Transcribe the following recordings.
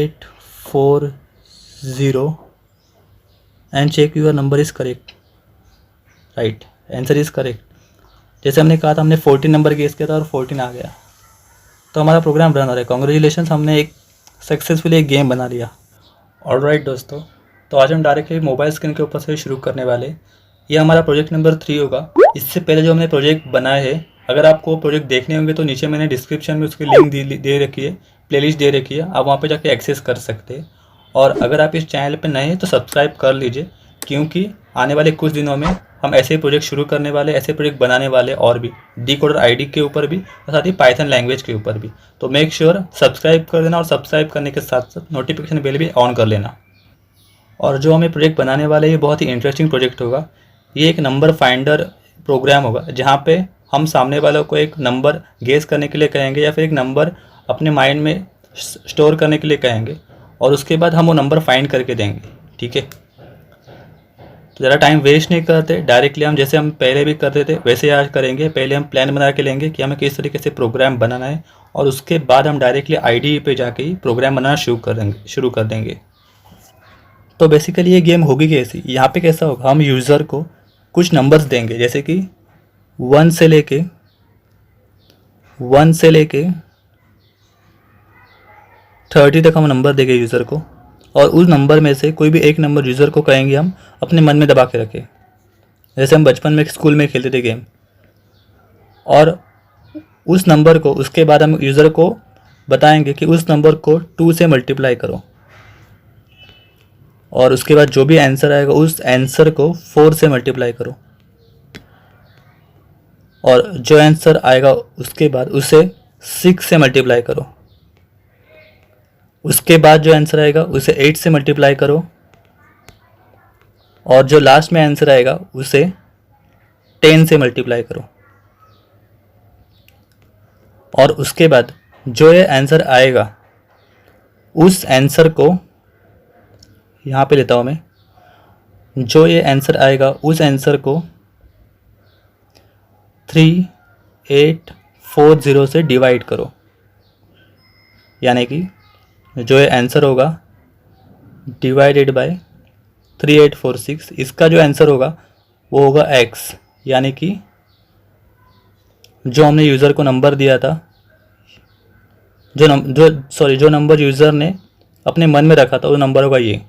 3840 and check your number is correct. Right, answer is correct. जैसे हमने कहा था, हमने 14 नंबर गेस किया था और 14 आ गया, तो हमारा प्रोग्राम रन हो रहा है। कॉन्ग्रेचुलेशन, हमने एक सक्सेसफुली एक गेम बना लिया। ऑलराइट दोस्तों, तो आज हम डायरेक्टली मोबाइल स्क्रीन के ऊपर से शुरू करने वाले। ये हमारा प्रोजेक्ट नंबर 3 होगा। इससे पहले जो हमने प्रोजेक्ट बनाए हैं, अगर आपको प्रोजेक्ट देखने होंगे तो नीचे मैंने डिस्क्रिप्शन में उसकी लिंक दे रखी है, प्लेलिस्ट दे रखी है, आप वहाँ पे जाके एक्सेस कर सकते हैं। और अगर आप इस चैनल पे नए हैं तो सब्सक्राइब कर लीजिए, क्योंकि आने वाले कुछ दिनों में हम ऐसे प्रोजेक्ट शुरू करने वाले, ऐसे प्रोजेक्ट बनाने वाले, और भी डीकोडर आईडी के ऊपर भी और साथ ही पाइथन लैंग्वेज के ऊपर भी। तो मेक श्योर सब्सक्राइब कर देना और सब्सक्राइब करने के साथ साथ नोटिफिकेशन बेल भी ऑन कर लेना। और जो हमें प्रोजेक्ट बनाने वाले ये बहुत ही इंटरेस्टिंग प्रोजेक्ट होगा। ये एक नंबर फाइंडर प्रोग्राम होगा, जहाँ पे हम सामने वालों को एक नंबर गेस करने के लिए कहेंगे या फिर एक नंबर अपने माइंड में स्टोर करने के लिए कहेंगे, और उसके बाद हम वो नंबर फाइंड करके देंगे। ठीक है, तो ज़्यादा टाइम वेस्ट नहीं करते, डायरेक्टली हम जैसे हम पहले भी करते थे वैसे आज करेंगे। पहले हम प्लान बना के लेंगे कि हमें किस तरीके से प्रोग्राम बनाना है, और उसके बाद हम डायरेक्टली आईडी पे जाके ही प्रोग्राम बनाना शुरू कर देंगे। तो बेसिकली ये गेम होगी कैसी, यहाँ पे कैसा होगा, हम यूज़र को कुछ नंबर्स देंगे, जैसे कि 1 से लेके 30 तक हम नंबर देंगे यूज़र को, और उस नंबर में से कोई भी एक नंबर यूज़र को कहेंगे हम अपने मन में दबा के रखें, जैसे हम बचपन में स्कूल में खेलते थे गेम। और उस नंबर को उसके बाद हम यूज़र को बताएंगे कि उस नंबर को 2 से मल्टीप्लाई करो, और उसके बाद जो भी आंसर आएगा उस आंसर को 4 से मल्टीप्लाई करो, और जो आंसर आएगा उसके बाद उसे 6 से मल्टीप्लाई करो, उसके बाद जो आंसर आएगा उसे 8 से मल्टीप्लाई करो, और जो लास्ट में आंसर आएगा उसे 10 से मल्टीप्लाई करो। और उसके बाद जो ये आंसर आएगा उस आंसर को यहाँ पे लेता हूँ मैं, जो ये आंसर आएगा उस आंसर को 3840 से डिवाइड करो, यानी कि जो ये आंसर होगा डिवाइडेड बाय 3846, इसका जो आंसर होगा वो होगा x, यानी कि जो हमने यूज़र को नंबर दिया था, जो नंबर यूज़र ने अपने मन में रखा था वो नंबर होगा ये।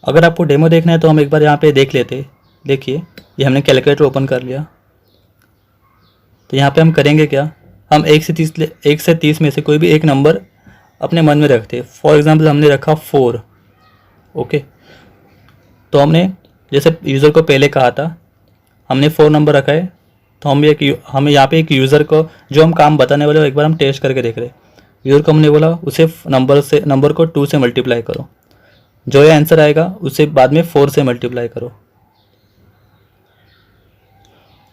अगर आपको डेमो देखना है तो हम एक बार यहाँ पे देख लेते। देखिए, ये हमने कैलकुलेटर ओपन कर लिया। तो यहाँ पे हम करेंगे क्या, हम 1 से 30 में से कोई भी एक नंबर अपने मन में रखते। फॉर एग्जांपल हमने रखा 4। ओके, तो हमने जैसे यूज़र को पहले कहा था हमने 4 नंबर रखा है, तो हमें यहाँ पे एक यूज़र को जो हम काम बताने वाले एक बार हम टेस्ट करके देख रहे हैं। यूज़र को हमने बोला उसे नंबर को 2 से मल्टीप्लाई करो, जो ये आंसर आएगा उसे बाद में 4 से मल्टीप्लाई करो,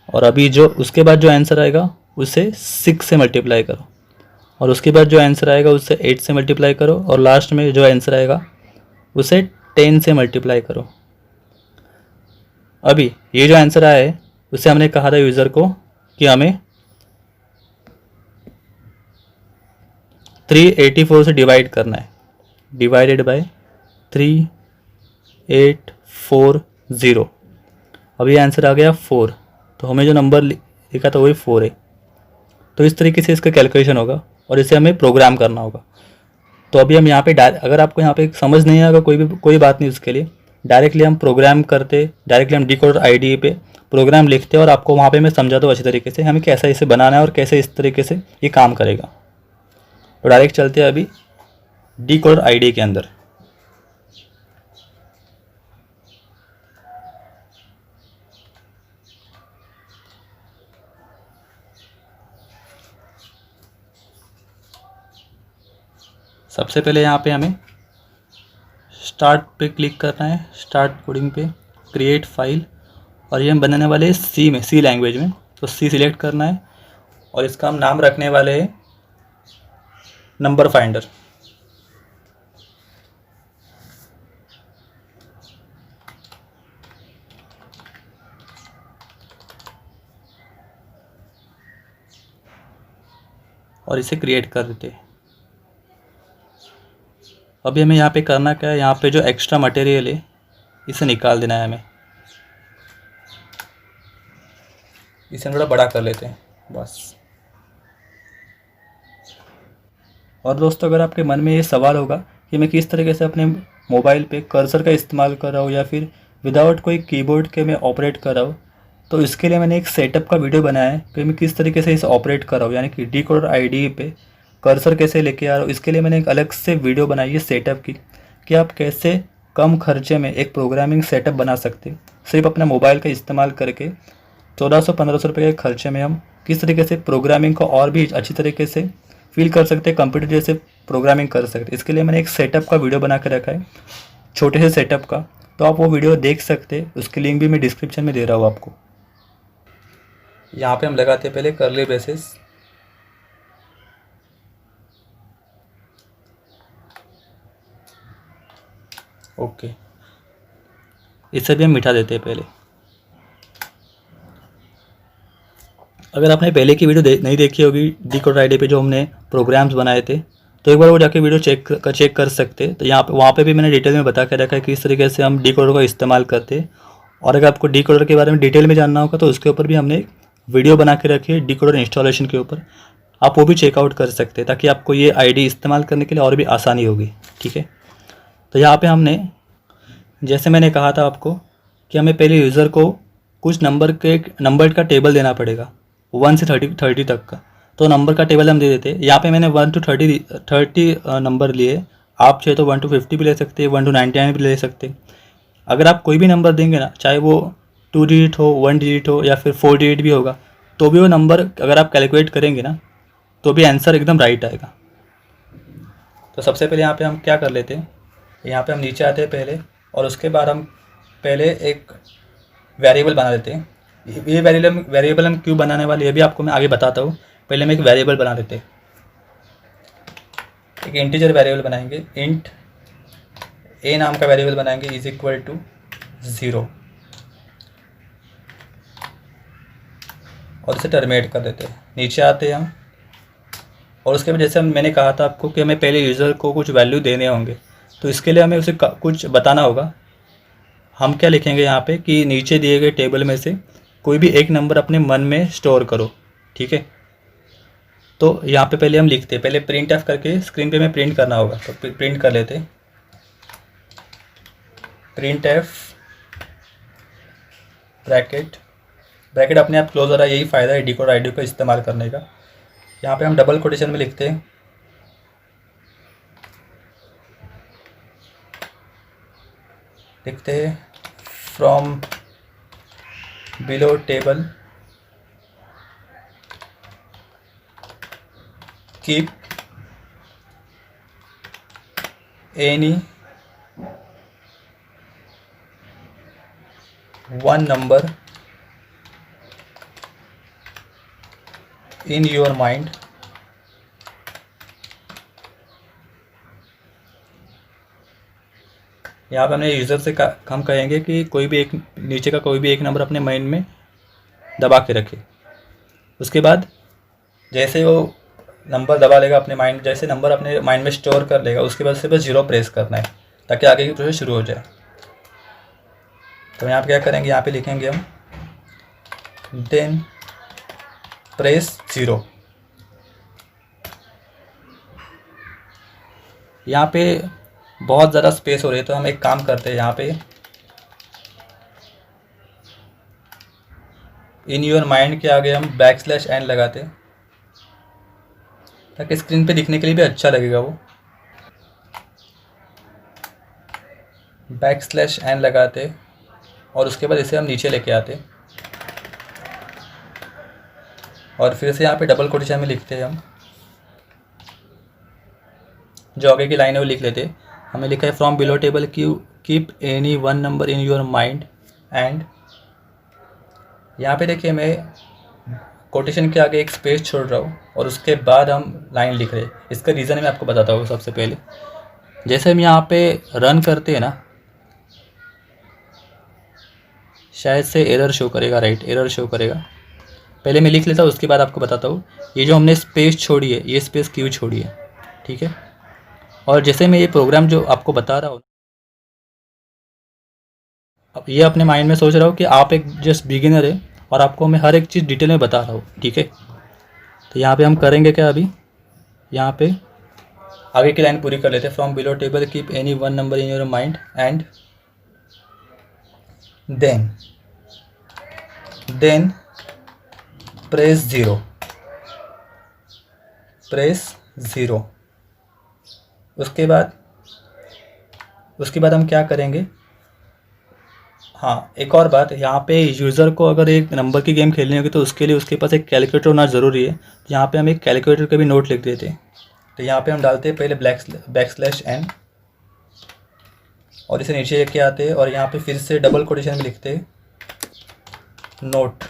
और अभी जो उसके बाद जो आंसर आएगा उसे 6 से मल्टीप्लाई करो, और उसके बाद जो आंसर आएगा उससे 8 से मल्टीप्लाई करो, और लास्ट में जो आंसर आएगा उसे 10 से मल्टीप्लाई करो। अभी ये जो आंसर आया है उसे हमने कहा था यूज़र को कि हमें 384 से डिवाइड करना है, डिवाइडेड बाय 3840। अभी आंसर आ गया 4, तो हमें जो नंबर लिखा था वही 4 है। तो इस तरीके से इसका कैलकुलेशन होगा, और इसे हमें प्रोग्राम करना होगा। तो अभी हम यहाँ पे अगर आपको यहाँ पे समझ नहीं आएगा कोई बात नहीं, उसके लिए डायरेक्टली हम प्रोग्राम करते, डायरेक्टली हम डीकोडर आईडी पे प्रोग्राम लिखते हैं, और आपको वहाँ पे मैं समझा दूँ अच्छी तरीके से हमें कैसे इसे बनाना है और कैसे इस तरीके से ये काम करेगा। तो डायरेक्ट चलते हैं अभी डीकोडर आईडी के अंदर। सबसे पहले यहाँ पे हमें स्टार्ट पे क्लिक करना है, स्टार्ट कोडिंग पे, क्रिएट फाइल, और ये हम बनाने वाले हैं सी लैंग्वेज में। तो सी सिलेक्ट करना है, और इसका हम नाम रखने वाले हैं नंबर फाइंडर। और इसे क्रिएट कर देते हैं। अभी हमें यहाँ पे करना क्या है, यहाँ पे जो एक्स्ट्रा मटेरियल है इसे निकाल देना है हमें। इसे हम थोड़ा बड़ा कर लेते हैं बस। और दोस्तों, अगर आपके मन में ये सवाल होगा कि मैं किस तरीके से अपने मोबाइल पे कर्सर का इस्तेमाल कर रहा हूँ या फिर विदाउट कोई कीबोर्ड के मैं ऑपरेट कर रहा हूँ, तो इसके लिए मैंने एक सेटअप का वीडियो बनाया है कि मैं किस तरीके से इसे ऑपरेट कर रहा हूँ, यानी कि डीकोडर आईडी पे कर्सर कैसे लेके आ रहा हूँ। इसके लिए मैंने एक अलग से वीडियो बनाई है सेटअप की, कि आप कैसे कम खर्चे में एक प्रोग्रामिंग सेटअप बना सकते सिर्फ अपने मोबाइल का इस्तेमाल करके। 1400-1500 रुपये के खर्चे में हम किस तरीके से प्रोग्रामिंग को और भी अच्छी तरीके से फील कर सकते हैं, कंप्यूटर जैसे प्रोग्रामिंग कर सकते हैं। इसके लिए मैंने एक सेटअप का वीडियो बना के रखा है, छोटे से सेटअप का, तो आप वो वीडियो देख सकते हैं। उसकी लिंक भी मैं डिस्क्रिप्शन में दे रहा हूँ आपको। यहाँ पे हम लगाते हैं पहले कर्ली ब्रेसेस। ओके, इसे भी हम मिटा देते हैं पहले। अगर आपने पहले की वीडियो नहीं देखी होगी डीकोडर आईडी पे जो हमने प्रोग्राम्स बनाए थे, तो एक बार वो जाके वीडियो चेक कर सकते। तो यहाँ पे वहाँ पे भी मैंने डिटेल में बता के रखा है कि किस तरीके से हम डीकोडर का इस्तेमाल करते। और अगर आपको डीकोडर के बारे में डिटेल में जानना होगा तो उसके ऊपर भी हमने वीडियो बना के रखी है डीकोडर इंस्टॉलेशन के ऊपर, आप वो भी चेकआउट कर सकते हैं ताकि आपको ये आईडी इस्तेमाल करने के लिए और भी आसानी होगी। ठीक है, तो यहाँ पे हमने, जैसे मैंने कहा था आपको कि हमें पहले यूज़र को कुछ नंबर का टेबल देना पड़ेगा 1 से 30 तक का। तो नंबर का टेबल हम दे देते हैं। यहाँ पे मैंने 1 to 30 नंबर लिए। आप चाहे तो 1 to 50 भी ले सकते हैं, 1 to 99 भी ले सकते हैं। अगर आप कोई भी नंबर देंगे ना, चाहे वो 2 डिजिट हो, 1 डिजिट हो या फिर 4 डिजिट भी होगा, तो भी वो नंबर अगर आप कैलकुलेट करेंगे ना तो भी आंसर एकदम राइट आएगा। तो सबसे पहले यहाँ पे हम क्या कर लेते हैं, यहाँ पे हम नीचे आते हैं पहले, और उसके बाद हम पहले एक वेरिएबल बना लेते हैं। ये वेरिएबल हम क्यों बनाने वाले ये भी आपको मैं आगे बताता हूँ। पहले हम एक वेरिएबल बना लेते हैं, एक इंटीजर वेरिएबल बनाएंगे। इंट ए नाम का वेरिएबल बनाएंगे इज इक्वल टू 0, और इसे टर्मिनेट कर देते हैं। नीचे आते हैं हम, और उसके बाद जैसे मैंने कहा था आपको कि हमें पहले यूज़र को कुछ वैल्यू देने होंगे, तो इसके लिए हमें उसे कुछ बताना होगा। हम क्या लिखेंगे यहाँ पे कि नीचे दिए गए टेबल में से कोई भी एक नंबर अपने मन में स्टोर करो। ठीक है, तो यहाँ पे पहले हम लिखते हैं, पहले प्रिंट एफ करके स्क्रीन पे में प्रिंट करना होगा। तो प्रिंट कर लेते, प्रिंट एफ ब्रैकेट अपने आप क्लोज हो रहा है। यही फ़ायदा है डीकोडर आईडी को इस्तेमाल करने का। यहाँ पे हम डबल कोटेशन में लिखते हैं, from below table keep any one number in your mind यहाँ पे हमने यूज़र से हम कहेंगे कि कोई भी एक नीचे का कोई भी एक नंबर अपने माइंड में दबा के रखे। उसके बाद जैसे वो नंबर दबा लेगा अपने माइंड, जैसे नंबर अपने माइंड में स्टोर कर लेगा, उसके बाद से बस 0 प्रेस करना है ताकि आगे की प्रोसेस शुरू हो जाए। तो यहाँ पे क्या करेंगे, यहाँ पे लिखेंगे हम देन प्रेस 0। यहाँ पे बहुत ज़्यादा स्पेस हो रही है, तो हम एक काम करते हैं, यहाँ पे इन योर माइंड के आगे हम \n लगाते ताकि स्क्रीन पे दिखने के लिए भी अच्छा लगेगा। वो \n लगाते और उसके बाद इसे हम नीचे लेके आते, और फिर से यहाँ पे डबल कोटेशन में लिखते हैं हम, जो आगे की लाइन है वो लिख लेते। हमें लिखा है from below table keep any one number in your mind and, यहाँ पे देखिए मैं कोटेशन के आगे एक स्पेस छोड़ रहा हूँ और उसके बाद हम लाइन लिख रहे हैं। इसका रीज़न मैं आपको बताता हूँ। सबसे पहले जैसे हम यहाँ पे रन करते हैं ना, शायद से एरर शो करेगा, राइट, एरर शो करेगा। पहले मैं लिख लेता हूँ, उसके बाद आपको बताता हूँ। ये जो हमने स्पेस छोड़ी है, ये स्पेस क्यों छोड़ी है, ठीक है। और जैसे मैं ये प्रोग्राम जो आपको बता रहा हूँ, अब ये अपने माइंड में सोच रहा हूँ कि आप एक जस्ट बिगिनर है और आपको मैं हर एक चीज़ डिटेल में बता रहा हूँ, ठीक है। तो यहाँ पे हम करेंगे क्या, अभी यहाँ पे आगे की लाइन पूरी कर लेते हैं। From below table keep any one number in your mind and then press zero. उसके बाद हम क्या करेंगे, हाँ एक और बात, यहाँ पे यूज़र को अगर एक नंबर की गेम खेलनी होगी तो उसके लिए उसके पास एक कैलकुलेटर होना ज़रूरी है। तो यहाँ पे हम एक कैलकुलेटर का भी नोट लिख देते हैं। तो यहाँ पे हम डालते हैं पहले बैकस्लैश n और इसे नीचे लेके आते हैं और यहाँ पे फिर से डबल कोटेशन में लिखते हैं नोट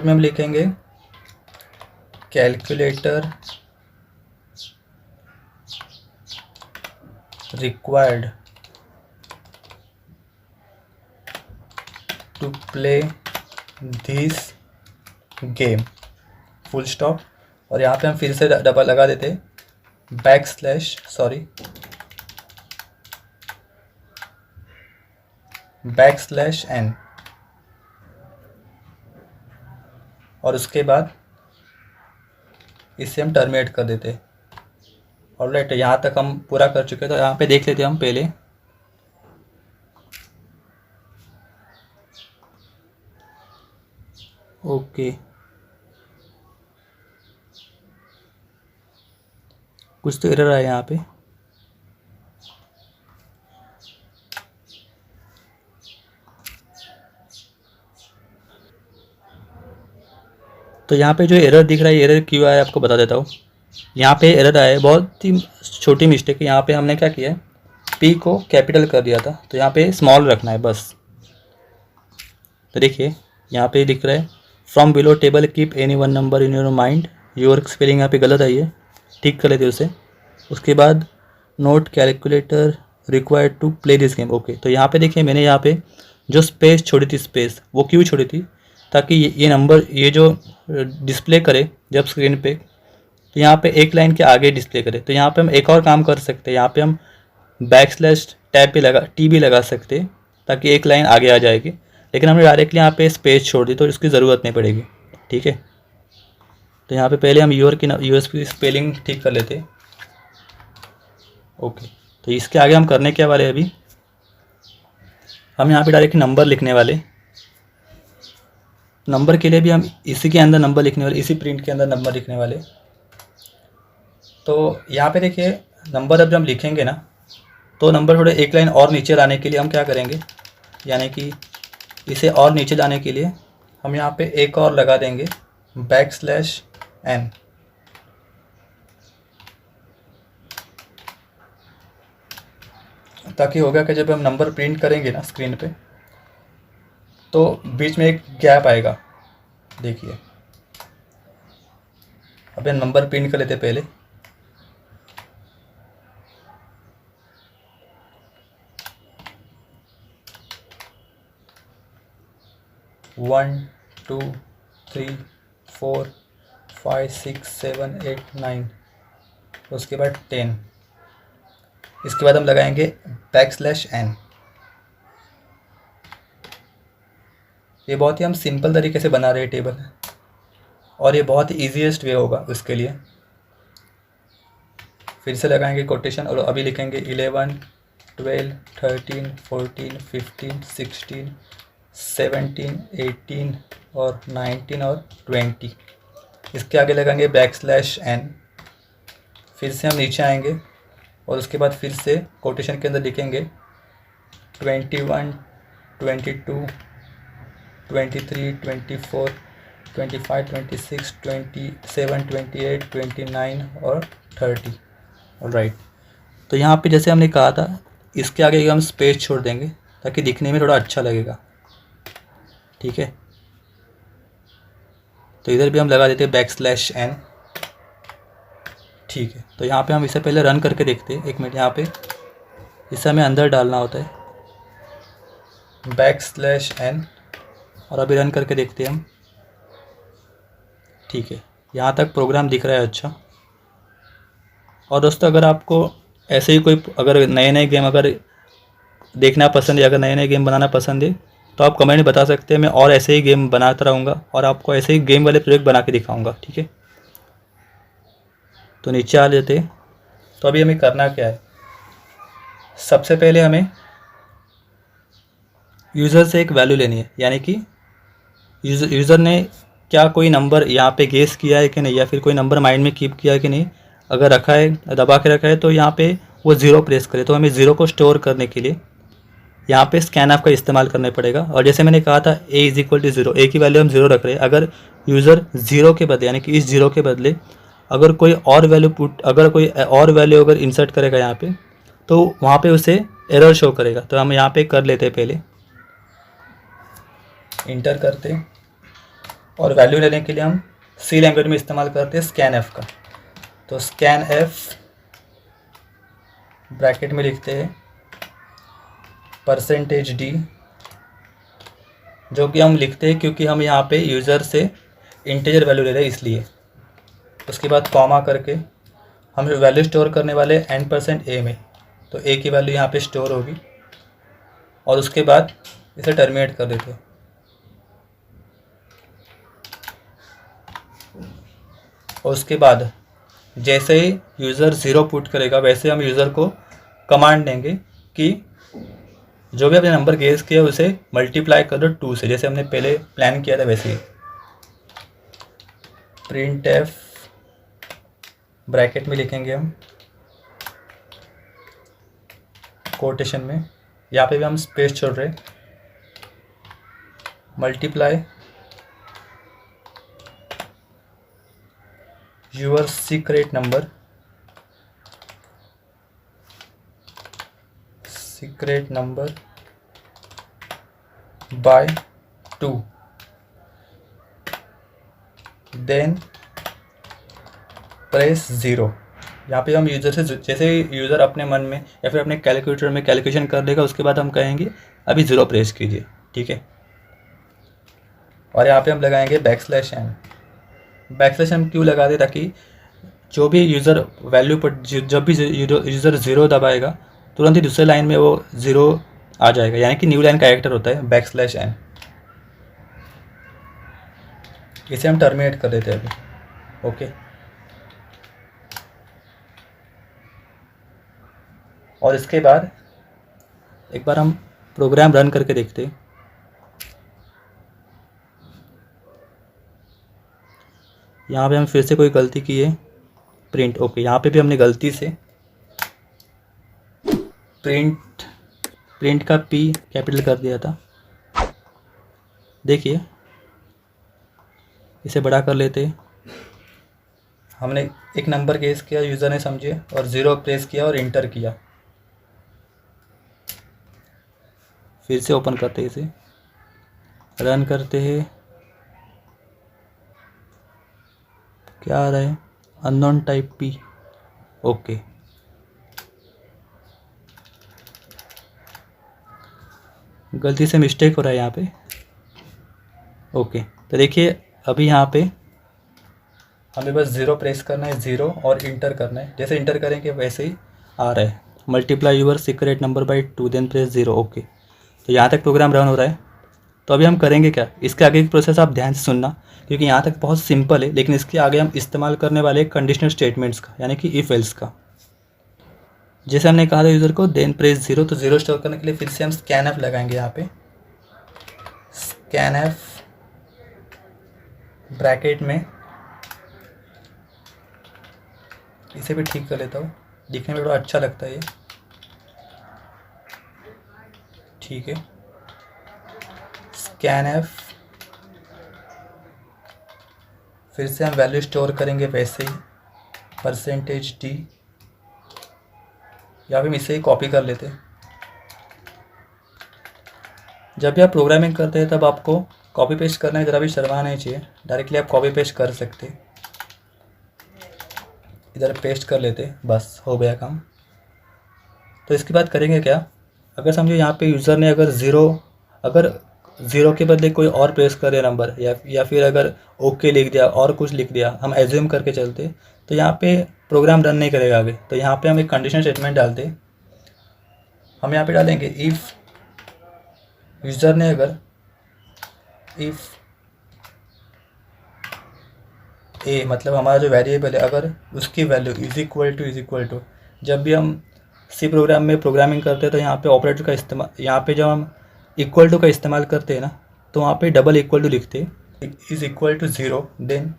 में हम लिखेंगे calculator required to play this game, full stop. और यहाँ पे हम फिर से डबल लगा देते बैकस्लैश n और उसके बाद इसे हम टर्मिनेट कर देते। ऑलराइट, यहाँ तक हम पूरा कर चुके हैं। तो यहाँ पे देख लेते हैं हम पहले, ओके कुछ तो एरर आया यहाँ पे। तो यहाँ पे जो एरर दिख रहा है, एरर क्यों आया आपको बता देता हूँ। यहाँ पे एरर आया है, बहुत ही छोटी मिस्टेक है। यहाँ पे हमने क्या किया है, पी को कैपिटल कर दिया था, तो यहाँ पे स्मॉल रखना है बस। तो देखिए यहाँ पे दिख रहा है from below table keep any one number in your mind, your spelling यहाँ पे गलत आई है, ठीक कर लेते उसे। उसके बाद note calculator required to play this game, okay. तो यहाँ पे देखिए मैंने यहाँ पे जो स्पेस छोड़ी थी, स्पेस वो क्यों छोड़ी थी, ताकि ये नंबर ये जो डिस्प्ले करे जब स्क्रीन पे, तो यहाँ पे एक लाइन के आगे डिस्प्ले करे। तो यहाँ पे हम एक और काम कर सकते हैं, यहाँ पे हम बैकस्लैश टैब पे टी भी लगा सकते हैं ताकि एक लाइन आगे आ जाएगी। लेकिन हमने डायरेक्टली यहाँ पे स्पेस छोड़ दी तो इसकी ज़रूरत नहीं पड़ेगी, ठीक है। तो यहाँ पे पहले हम यूएस की स्पेलिंग ठीक कर लेते हैं, ओके। तो इसके आगे हम करने क्या वाले, अभी हम यहाँ पे डायरेक्ट नंबर लिखने वाले। नंबर के लिए भी हम इसी के अंदर नंबर लिखने वाले, इसी प्रिंट के अंदर नंबर लिखने वाले। तो यहाँ पे देखिए नंबर जब हम लिखेंगे ना, तो नंबर थोड़े एक लाइन और नीचे लाने के लिए हम क्या करेंगे, यानी कि इसे और नीचे लाने के लिए हम यहाँ पे एक और लगा देंगे बैकस्लैश n, ताकि होगा कि जब हम नंबर प्रिंट करेंगे ना स्क्रीन पे तो बीच में एक गैप आएगा। देखिए अब हम नंबर प्रिंट कर लेते पहले, वन टू थ्री फोर 5 6 7 8 9, उसके बाद 10, इसके बाद हम लगाएंगे बैकस्लैश n। ये बहुत ही हम सिंपल तरीके से बना रहे हैं टेबल, और ये बहुत ही ईजीएस्ट वे होगा उसके लिए। फिर से लगाएंगे कोटेशन और अभी लिखेंगे 11 12 13 14 15 16 17 18 और 19 और 20। इसके आगे लगाएंगे बैकस्लैश n। फिर से हम नीचे आएंगे और उसके बाद फिर से कोटेशन के अंदर लिखेंगे 21 22 23 24 25 26 27 28 29 और 30, ऑलराइट। तो यहाँ पे जैसे हमने कहा था, इसके आगे हम स्पेस छोड़ देंगे ताकि दिखने में थोड़ा अच्छा लगेगा, ठीक है। तो इधर भी हम लगा देते हैं बैकस्लैश n, ठीक है। तो यहाँ पे हम इसे पहले रन करके देखते हैं, 1 मिनट। यहाँ पे इसे हमें अंदर डालना होता है बैकस्लैश n, और अभी रन करके देखते हैं हम, ठीक है। यहाँ तक प्रोग्राम दिख रहा है अच्छा, और दोस्तों अगर आपको ऐसे ही कोई अगर नए नए गेम अगर देखना पसंद है, अगर नए नए गेम बनाना पसंद है, तो आप कमेंट में बता सकते हैं। मैं और ऐसे ही गेम बनाता रहूँगा और आपको ऐसे ही गेम वाले प्रोजेक्ट बना के दिखाऊँगा, ठीक है। तो नीचे आ लेते। तो अभी हमें करना क्या है, सबसे पहले हमें यूज़र से एक वैल्यू लेनी है, यानी कि यूज़र ने क्या कोई नंबर यहाँ पे गेस किया है कि नहीं, या फिर कोई नंबर माइंड में कीप किया है कि नहीं। अगर रखा है, दबा के रखा है, तो यहाँ पे वो ज़ीरो प्रेस करे। तो हमें ज़ीरो को स्टोर करने के लिए यहाँ पे स्कैन ऑफ का इस्तेमाल करना पड़ेगा। और जैसे मैंने कहा था a is equal to zero, A की वैल्यू हम ज़ीरो रख रहे हैं। अगर यूज़र ज़ीरो के बदले, यानी कि इस ज़ीरो के बदले अगर कोई और वैल्यू अगर इंसर्ट करेगा यहाँ पे, तो वहाँ पे उसे एरर शो करेगा। तो हम यहाँ पे कर लेते हैं, पहले इंटर करते हैं और वैल्यू लेने के लिए हम सी लैंग्वेज में इस्तेमाल करते हैं स्कैन एफ का। तो स्कैन एफ ब्रैकेट में लिखते हैं %d, जो कि हम लिखते हैं क्योंकि हम यहाँ पे यूज़र से इंटीजर वैल्यू ले रहे हैं इसलिए। उसके बाद कॉमा करके हम वैल्यू स्टोर करने वाले n% a में, तो a की वैल्यू यहाँ पे स्टोर होगी। और उसके बाद इसे टर्मिनेट कर देते हैं। और उसके बाद जैसे ही यूज़र ज़ीरो पुट करेगा, वैसे हम यूज़र को कमांड देंगे कि जो भी आपने नंबर गेस किया उसे मल्टीप्लाई कर दो 2 से, जैसे हमने पहले प्लान किया था वैसे ही। प्रिंट एफ ब्रैकेट में लिखेंगे हम कोटेशन में, यहाँ पे भी हम स्पेस छोड़ रहे, multiply your secret number by 2, then press 0। यहाँ पे हम यूज़र से, जैसे यूज़र अपने मन में या फिर अपने कैलकुलेटर में कैलकुलेशन कर देगा, उसके बाद हम कहेंगे अभी 0 प्रेस कीजिए, ठीक है। और यहाँ पे हम लगाएंगे \n। \n क्यों लगा दे, ताकि जो भी यूज़र वैल्यू पर जब भी यूज़र 0 दबाएगा, तुरंत ही दूसरे लाइन में वो 0 आ जाएगा, यानी कि न्यू लाइन कैरेक्टर होता है \n। इसे हम टर्मिनेट कर देते हैं अभी, ओके। और इसके बाद एक बार हम प्रोग्राम रन करके देखते हैं। यहाँ पे हम फिर से कोई गलती की है, प्रिंट, ओके। यहाँ पे भी हमने गलती से प्रिंट का P कैपिटल कर दिया था। देखिए, इसे बड़ा कर लेते हैं। हमने एक नंबर गेस किया, यूज़र ने समझे, और 0 प्रेस किया और इंटर किया। फिर से ओपन करते हैं, इसे रन करते हैं। क्या आ रहा है, अननोन टाइप P, ओके। गलती से मिस्टेक हो रहा है यहाँ पे, ओके। तो देखिए अभी यहाँ पे हमें बस 0 प्रेस करना है, 0 और इंटर करना है। जैसे इंटर करेंगे वैसे ही आ रहा है, multiply your secret number by 2 then press 0, okay. तो यहाँ तक प्रोग्राम रन हो रहा है। तो अभी हम करेंगे क्या, इसके आगे की प्रोसेस आप ध्यान से सुनना, क्योंकि यहाँ तक बहुत सिंपल है, लेकिन इसके आगे हम इस्तेमाल करने वाले कंडीशनल स्टेटमेंट्स का, यानी कि इफ एल्स का। जैसे हमने कहा था यूज़र को देन प्रेस 0, तो 0 स्टोर करने के लिए फिर से हम स्कैन एफ लगाएंगे। यहाँ पे स्कैन एफ ब्रैकेट में, इसे भी ठीक कर लेता हूँ, दिखने में बड़ा अच्छा लगता है ये, ठीक है। स्कैन एफ, फिर से हम वैल्यू स्टोर करेंगे वैसे ही %d, या फिर इसे ही कॉपी कर लेते हैं। जब भी आप प्रोग्रामिंग करते हैं तब आपको कॉपी पेस्ट करने में ज़रा भी शर्मा नहीं चाहिए, डायरेक्टली आप कॉपी पेस्ट कर सकते हैं। इधर पेस्ट कर लेते, बस हो गया काम। तो इसके बाद करेंगे क्या, अगर समझो यहाँ पे यूज़र ने अगर ज़ीरो के बदले कोई और प्रेस करे नंबर, या फिर अगर ओके लिख दिया और कुछ लिख दिया, हम एज्यूम करके चलते, तो यहाँ पे प्रोग्राम रन नहीं करेगा आगे। तो यहाँ पे हम एक कंडीशन स्टेटमेंट डालते, हम यहाँ पे डालेंगे इफ़ यूज़र ने अगर इफ़ ए मतलब हमारा जो वेरिएबल है अगर उसकी वैल्यू इज़ इक्वल टू, जब भी हम सी प्रोग्राम में प्रोग्रामिंग करते हैं तो यहाँ पे ऑपरेटर का इस्तेमाल, यहाँ पे जब हम इक्वल टू का इस्तेमाल करते हैं ना, तो वहाँ पे डबल इक्वल टू लिखते is equal to zero, then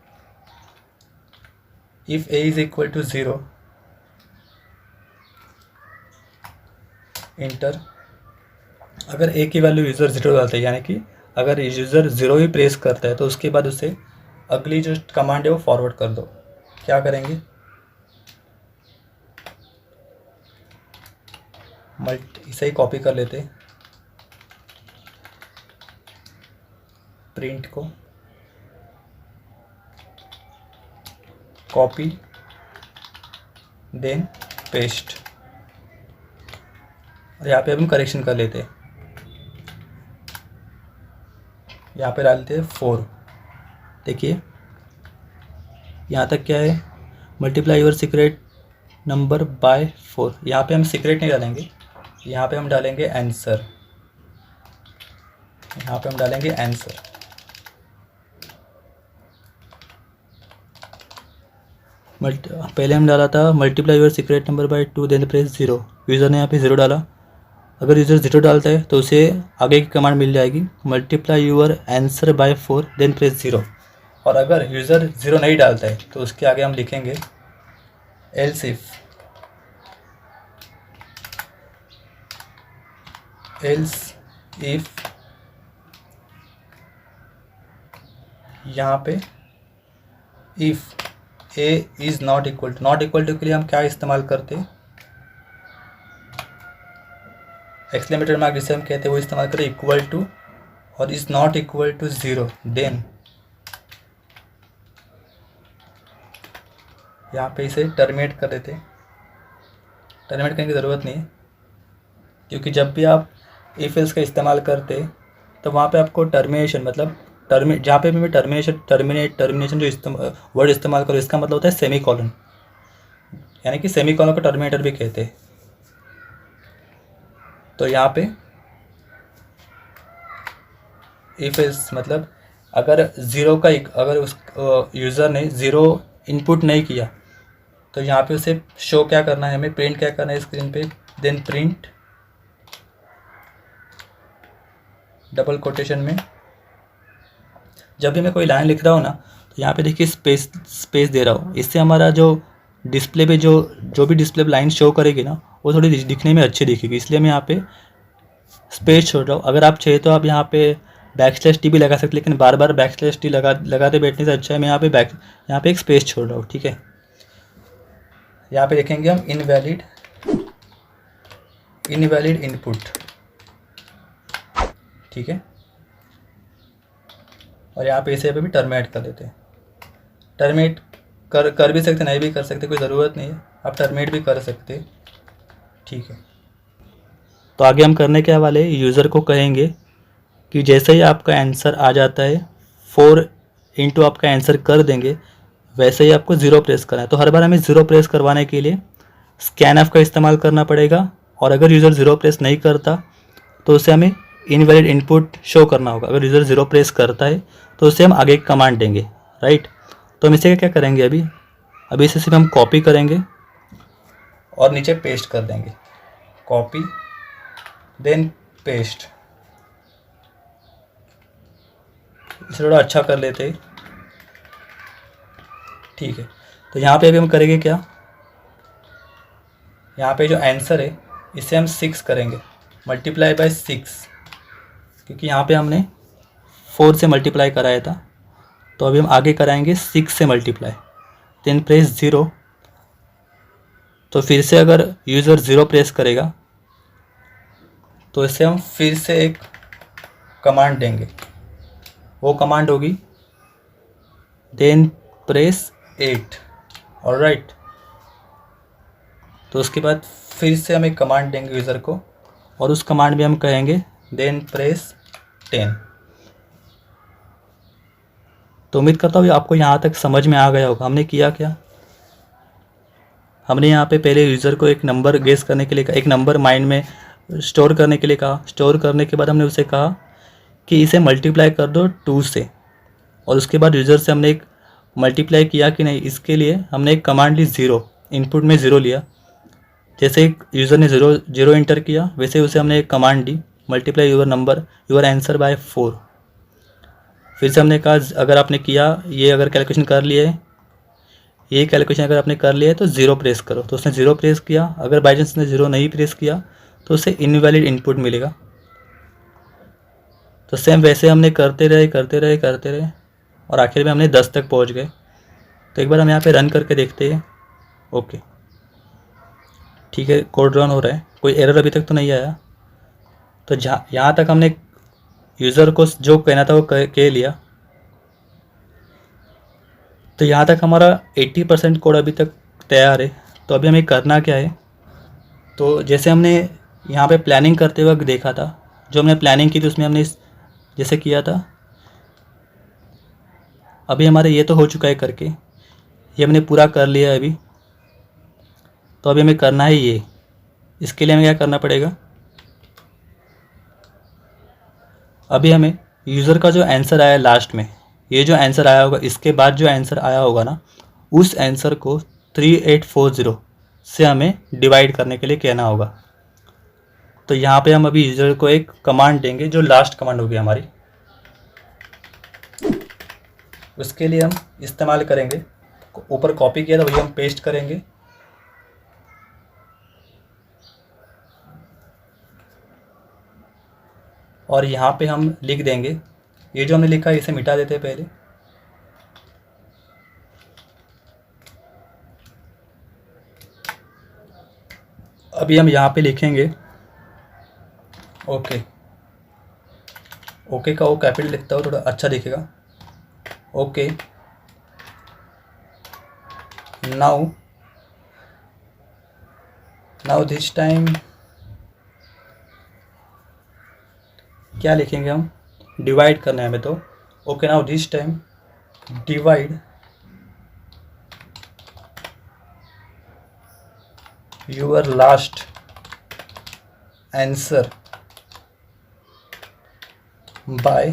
if A is equal to zero enter, अगर ए की वैल्यू यूज़र ज़ीरो डालता है, यानी कि अगर यूज़र ज़ीरो ही प्रेस करता है तो उसके बाद उसे अगली जो कमांड है वो फॉरवर्ड कर दो। क्या करेंगे, इसे ही कॉपी कर लेते, प्रिंट को कॉपी देन पेस्ट, और यहाँ पे हम करेक्शन कर लेते, यहाँ पे डालते हैं 4। देखिए यहाँ तक क्या है, multiply your secret number bye 4। यहाँ पे हम सीक्रेट नहीं डालेंगे, यहाँ पे हम डालेंगे आंसर, यहाँ पे हम डालेंगे आंसर। पहले हम डाला था multiply your secret number by 2 then press 0, user ने यहाँ पे 0 डाला। अगर यूज़र 0 डालता है तो उसे आगे की कमांड मिल जाएगी multiply your answer by 4 then press 0। और अगर यूज़र 0 नहीं डालता है तो उसके आगे हम लिखेंगे एल्स इफ यहाँ पे if A is not equal to के लिए हम क्या इस्तेमाल करते हैं, एक्सक्लेमेटरी मार्क जिसे हम कहते हैं वो इस्तेमाल करें इक्वल टू, और is not equal to 0, then यहाँ पे इसे टर्मिनेट कर देते। टर्मिनेट करने की ज़रूरत नहीं है, क्योंकि जब भी आप इफ एल्स का इस्तेमाल करते तो वहाँ पे आपको टर्मिनेशन मतलब जहाँ पे भी मैं टर्मिनेशन जो वर्ड इस्तेमाल करूँ, इसका मतलब होता है सेमी कॉलन, यानी कि सेमी कॉलन को टर्मिनेटर भी कहते हैं। तो यहाँ पे इफ एल्स मतलब अगर अगर उस यूज़र ने 0 इनपुट नहीं किया तो यहाँ पे उसे शो क्या करना है, हमें प्रिंट क्या करना है स्क्रीन पे, देन प्रिंट डबल कोटेशन में, जब भी मैं कोई लाइन लिख रहा हूँ ना तो यहाँ पे देखिए स्पेस दे रहा हूँ, इससे हमारा जो डिस्प्ले पे जो भी डिस्प्ले पे लाइन शो करेगी ना वो थोड़ी दिखने में अच्छी दिखेगी, इसलिए मैं यहाँ पे स्पेस छोड़ रहा हूँ। अगर आप चाहे तो आप यहाँ पे _t भी लगा सकते, लेकिन बार बार _t लगाते बैठने से अच्छा है मैं यहाँ पे एक स्पेस छोड़ रहा हूँ। ठीक है, यहाँ पे देखेंगे हम इनवैलिड इनपुट, ठीक है, और यहाँ पे इसे भी टर्मिनेट कर देते हैं। टर्मिनेट कर भी सकते, नहीं भी कर सकते, कोई ज़रूरत नहीं है, आप टर्मिनेट भी कर सकते, ठीक है। तो आगे हम करने क्या वाले, यूज़र को कहेंगे कि जैसे ही आपका आंसर आ जाता है 4 इंटू आपका आंसर कर देंगे, वैसे ही आपको 0 प्रेस करना है। तो हर बार हमें 0 प्रेस करवाने के लिए स्कैनएफ का इस्तेमाल करना पड़ेगा, और अगर यूज़र 0 प्रेस नहीं करता तो उसे हमें इनवैलिड इनपुट शो करना होगा। अगर यूज़र 0 प्रेस करता है तो उसे हम आगे कमांड देंगे, राइट। तो हम इसे क्या करेंगे, अभी इसे सिर्फ हम कॉपी करेंगे और नीचे पेस्ट कर देंगे, कॉपी देन पेस्ट। इसे थोड़ा अच्छा कर लेते हैं, ठीक है। तो यहाँ पे अभी हम करेंगे क्या, यहाँ पे जो आंसर है इसे हम 6 करेंगे, मल्टीप्लाई बाय 6, क्योंकि यहाँ पे हमने 4 से मल्टीप्लाई कराया था, तो अभी हम आगे कराएंगे 6 से मल्टीप्लाई, देन प्रेस 0। तो फिर से अगर यूज़र 0 प्रेस करेगा तो इसे हम फिर से एक कमांड देंगे, वो कमांड होगी देन प्रेस 8, ऑलराइट। तो उसके बाद फिर से हम एक कमांड देंगे यूज़र को, और उस कमांड में हम कहेंगे देन प्रेस 10, तो उम्मीद करता हूँ आपको यहाँ तक समझ में आ गया होगा हमने किया क्या। हमने यहाँ पे पहले यूज़र को एक नंबर गेस करने के लिए कहा, एक नंबर माइंड में स्टोर करने के लिए कहा। स्टोर करने के बाद हमने उसे कहा कि इसे मल्टीप्लाई कर दो 2 से, और उसके बाद यूज़र से हमने एक मल्टीप्लाई किया कि नहीं, इसके लिए हमने एक कमांड ली 0, इनपुट में 0 लिया। जैसे यूज़र ने 0 इंटर किया वैसे उसे हमने एक command the multiply your answer by 4। फिर से हमने कहा अगर आपने किया ये, अगर कैलकुलेशन कर लिया है, ये कैलकुलेशन अगर आपने कर लिया है तो 0 प्रेस करो। तो उसने 0 प्रेस किया। अगर बाई चांस ने 0 नहीं प्रेस किया तो उसे इनवैलिड इनपुट मिलेगा। तो सेम वैसे हमने करते रहे और आखिर में हमने 10 तक पहुंच गए। तो एक बार हम यहाँ पे रन करके देखते हैं। ओके ठीक है, कोड रन हो रहा है, कोई एरर अभी तक तो नहीं आया। तो यहाँ तक हमने यूज़र को जो कहना था वो कह लिया। तो यहाँ तक हमारा 80% कोड अभी तक तैयार है। तो अभी हमें करना क्या है, तो जैसे हमने यहाँ पे प्लानिंग करते वक्त देखा था, जो हमने प्लानिंग की थी उसमें हमने जैसे किया था, अभी हमारे ये तो हो चुका है करके, ये हमने पूरा कर लिया है अभी। तो अभी हमें करना है ये। इसके लिए हमें क्या करना पड़ेगा, अभी हमें यूज़र का जो आंसर आया लास्ट में, ये जो आंसर आया होगा, इसके बाद जो आंसर आया होगा ना, उस आंसर को 3840 से हमें डिवाइड करने के लिए कहना होगा। तो यहाँ पे हम अभी यूज़र को एक कमांड देंगे जो लास्ट कमांड होगी हमारी। उसके लिए हम इस्तेमाल करेंगे, ऊपर कॉपी किया था वही हम पेस्ट करेंगे। और यहाँ पे हम लिख देंगे, ये जो हमने लिखा है इसे मिटा देते हैं पहले। अभी हम यहाँ पे लिखेंगे ओके। ओके का वो कैपिटल लिखता हूँ, थोड़ा अच्छा दिखेगा। ओके नाउ दिस टाइम क्या लिखेंगे हम, डिवाइड करना है हमें। तो okay now this time divide your last answer by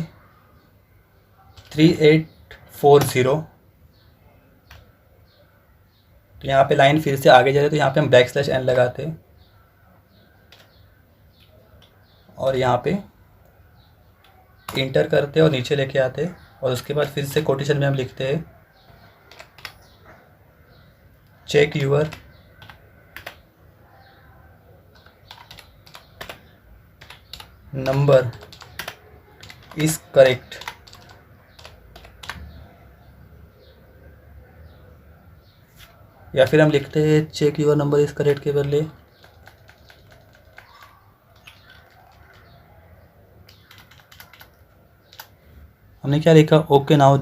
3840। तो यहाँ पे लाइन फिर से आगे जा रही है, तो यहाँ पे हम \n लगाते हैं और यहाँ पे इंटर करते हैं और नीचे लेके आते हैं। और उसके बाद फिर से कोटेशन में हम लिखते हैं check your number is correct. या फिर हम लिखते हैं check your number is correct के बदले हमने क्या लिखा, okay now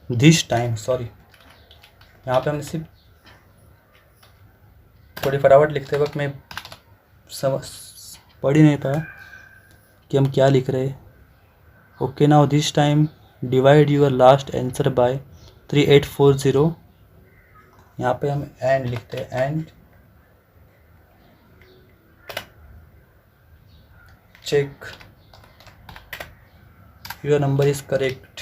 this time, sorry यहाँ पे हमने सिर्फ थोड़ी फटाफट लिखते वक्त मैं पढ़ ही नहीं पाया कि हम क्या लिख रहे हैं। Okay now this time divide your last answer by 3840। यहाँ पे हम एंड लिखते हैं, and check your number is correct.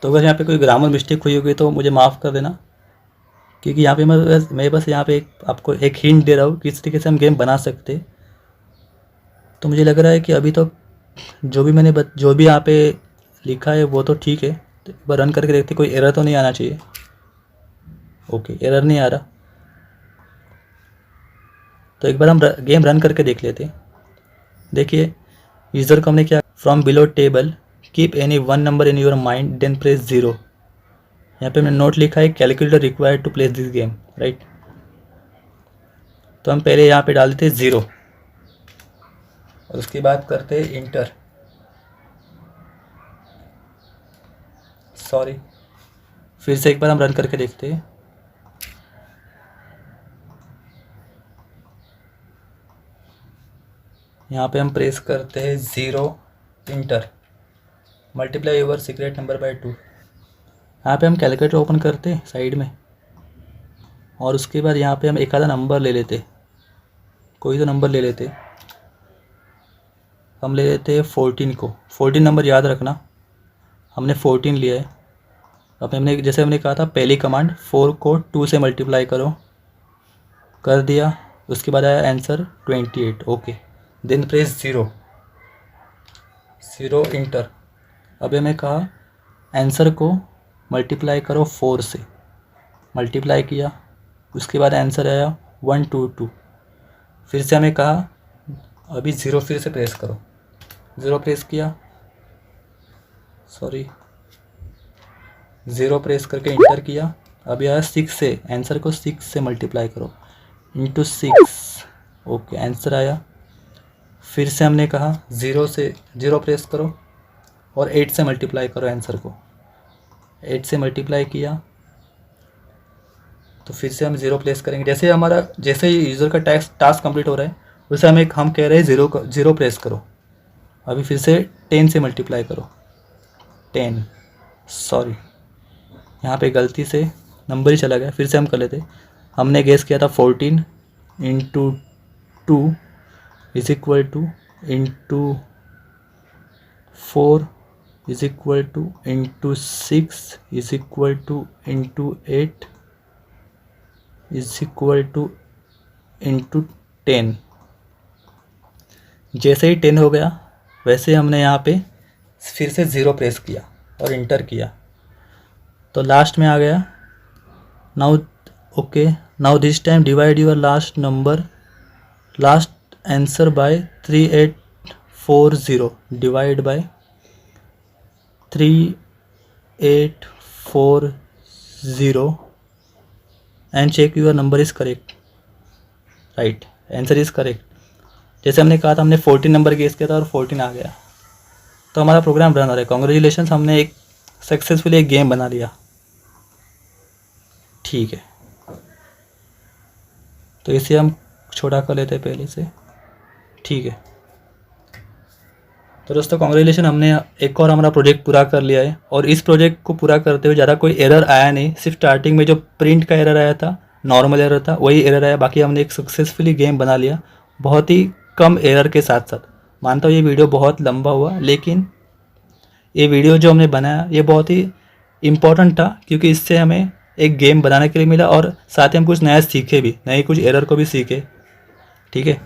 तो अगर यहाँ पे कोई ग्रामर मिस्टेक हुई होगी तो मुझे माफ़ कर देना, क्योंकि यहाँ पे मैं बस यहाँ पे आपको एक हिंट दे रहा हूँ किस तरीके से हम गेम बना सकते। तो मुझे लग रहा है कि अभी तो जो भी यहाँ पे लिखा है वो तो ठीक है। तो एक बार रन करके देखते, कोई एरर तो नहीं आना चाहिए। ओके, एरर नहीं आ रहा। तो एक बार हम गेम रन करके देख लेते। देखिए यूज़र को हमने क्या, from below table keep any one number in your mind then press 0। यहाँ पे मैंने नोट लिखा है calculator required to play this game, right. तो हम पहले यहाँ पे डाल देते 0 और उसके बाद करते हैं इंटर। सॉरी, फिर से एक बार हम रन करके देखते हैं। यहाँ पे हम प्रेस करते हैं 0 inter, multiply your secret number by 2। यहाँ पे हम कैलकुलेटर ओपन करते हैं साइड में, और उसके बाद यहाँ पे हम एक आधा नंबर ले लेते, कोई तो नंबर ले लेते। हम ले लेते हैं 14 को। 14 नंबर याद रखना, हमने 14 लिया है। अब हमने जैसे हमने कहा था पहली कमांड 4 को 2 से मल्टीप्लाई करो, कर दिया। उसके बाद आया answer 28। Okay, then press 0 enter. अब हमें कहा आंसर को मल्टीप्लाई करो 4 से, मल्टीप्लाई किया। उसके बाद आंसर आया 122। फिर से हमें कहा अभी 0 फिर से प्रेस करो, 0 प्रेस किया, सॉरी 0 प्रेस करके इंटर किया। अभी आया 6 से, आंसर को 6 से मल्टीप्लाई करो, इंटू 6। ओके, आंसर आया। फिर से हमने कहा 0 से 0 प्रेस करो और 8 से मल्टीप्लाई करो, आंसर को 8 से मल्टीप्लाई किया। तो फिर से हम 0 प्लेस करेंगे। जैसे ही यूज़र का टास्क कंप्लीट हो रहा है उसे हम कह रहे हैं 0 प्रेस करो। अभी फिर से 10 से मल्टीप्लाई करो, 10। सॉरी, यहाँ पे गलती से नंबर ही चला गया। फिर से हम कर लेते। हमने गेस किया था 14 into 2 is equal two into 4 is equal two into 6 is equal two into 8 is equal two into 10। जैसे ही 10 हो गया वैसे हमने यहाँ पे फिर से 0 प्रेस किया और इंटर किया, तो लास्ट में आ गया। Now okay, now this time divide your last answer by 3840, divide by 3840 and check your number is correct. Right, answer is correct. जैसे हमने कहा था, हमने 14 नंबर गेस किया था और 14 आ गया, तो हमारा प्रोग्राम रन हो रहा है। कॉन्ग्रेचुलेशन, हमने एक सक्सेसफुली एक गेम बना लिया। ठीक है, तो इसे हम छोटा कर लेते हैं पहले से। ठीक है, तो दोस्तों कॉन्ग्रेचुलेशन, हमने एक और हमारा प्रोजेक्ट पूरा कर लिया है। और इस प्रोजेक्ट को पूरा करते हुए ज़्यादा कोई एरर आया नहीं, सिर्फ स्टार्टिंग में जो प्रिंट का एरर आया था, नॉर्मल एरर था, वही एरर आया। बाकी हमने एक सक्सेसफुली गेम बना लिया, बहुत ही कम एरर के साथ साथ। मानता हूँ ये वीडियो बहुत लंबा हुआ, लेकिन ये वीडियो जो हमने बनाया ये बहुत ही इम्पोर्टेंट था, क्योंकि इससे हमें एक गेम बनाने के लिए मिला और साथ ही हम कुछ नया सीखे भी, नए कुछ एरर को भी सीखे। ठीक है,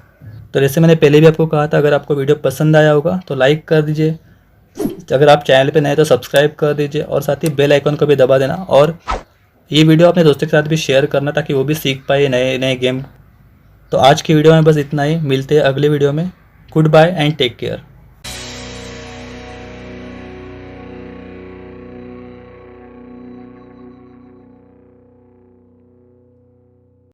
तो जैसे मैंने पहले भी आपको कहा था, अगर आपको वीडियो पसंद आया होगा तो लाइक कर दीजिए, अगर आप चैनल पे नए तो सब्सक्राइब कर दीजिए, और साथ ही बेल आइकन को भी दबा देना। और ये वीडियो अपने दोस्तों के साथ भी शेयर करना, ताकि वो भी सीख पाए नए नए गेम। तो आज की वीडियो में बस इतना ही, मिलते हैं अगले वीडियो में। Goodbye and take care.